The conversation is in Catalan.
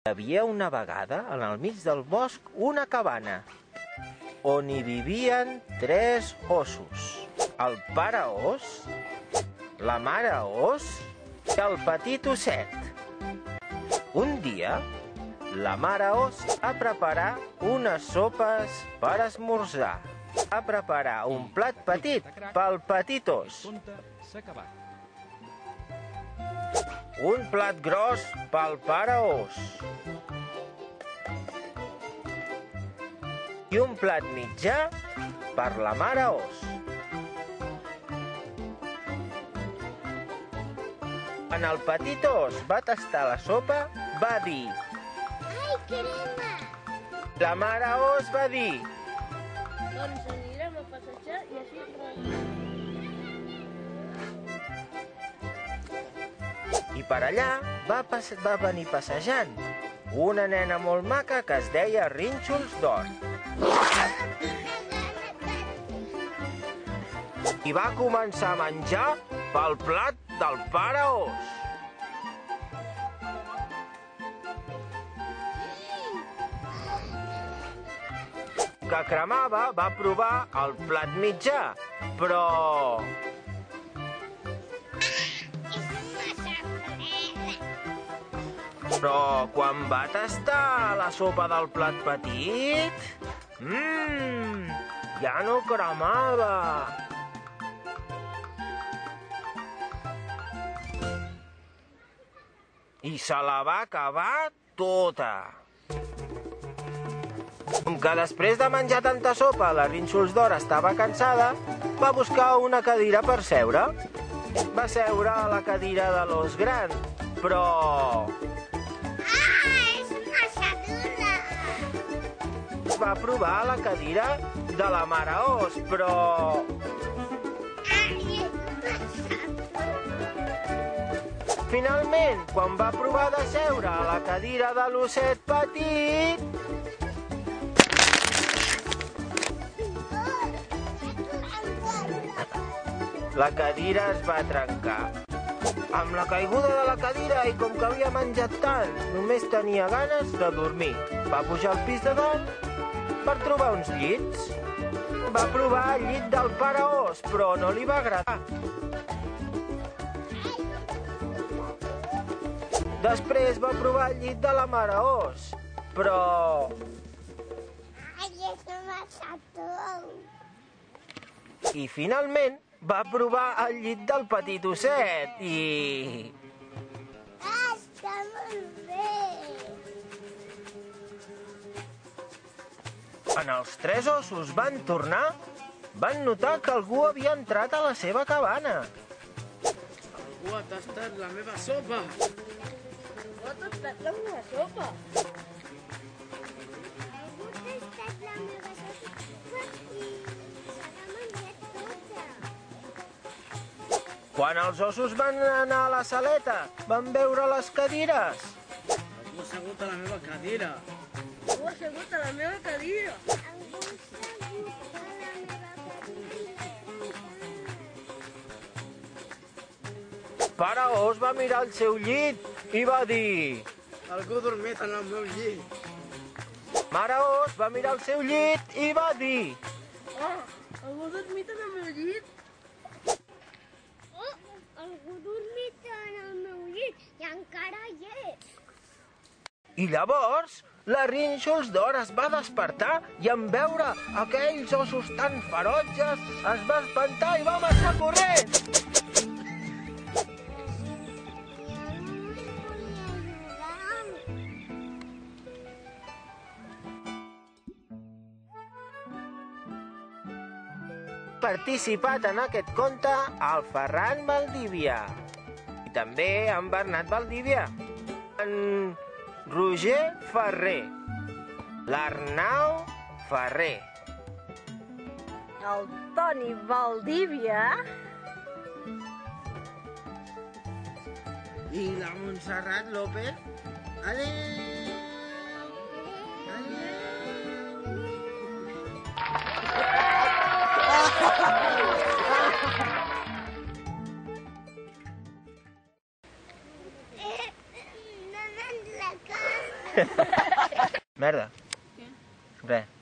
Hi havia una vegada, al mig del bosc, una cabana, on hi vivien 3 ossos. El pare ós, la mare ós i el petit osset. Un dia, la mare ós va preparar unes sopes per esmorzar. Va preparar un plat petit pel petit ós. Un plat gros pel pare ós. I un plat mitjà per la mare ós. Quan el petit ós va tastar la sopa, va dir: Ai, crema! La mare ós va dir: Doncs anirem a passejar i així... I per allà va venir passejant una nena molt maca que es deia Rínxols d'Or. I va començar a menjar pel plat del pare ós. Que cremava, va provar el plat mitjà, però... Però quan va tastar la sopa del plat petit... ja no cremava. I se la va acabar tota. Com que després de menjar tanta sopa la Rínxols d'Or estava cansada, va buscar una cadira per seure. Va seure a la cadira de l'ós gran, però... Va provar la cadira de la mare ós, però... Finalment, quan va provar de seure a la cadira de l'osset petit... La cadira es va trencar. Amb la caiguda de la cadira i com que havia menjat tant, només tenia ganes de dormir. Va pujar al pis de dalt per trobar uns llits. Va provar el llit del pare ós, però no li va agradar. Després va provar el llit de la mare ós, però... I finalment va provar el llit del petit osset i... Està molt bé! Quan els 3 ossos van tornar, van notar que algú havia entrat a la seva cabana. Algú ha tastat la meva sopa. Algú ha tastat la meva sopa. Algú ha tastat la meva sopa i se l'ha menjat tota. Quan els ossos van anar a la saleta, van veure les cadires. Algú ha assegut a la meva cadira. Algú ha assegut a la meva cadira. Algú ha assegut a la meva cadira. Pare ós va mirar el seu llit i va dir... Algú ha dormit en el meu llit. Mare ós va mirar el seu llit i va dir... Algú ha dormit en el meu llit? Algú ha dormit en el meu llit i encara hi és. I llavors, la Rínxols d'Or es va despertar i en veure aquells ossos tan ferotges es va espantar i va marxar corrent. Participat en aquest conte el Ferran Valdívia i també en Bernat Valdívia, en Roger Ferrer, l'Arnau Ferrer, el Toni Valdívia I la Montserrat López. Adéu! No me'n recordo. Merda. Què? Res.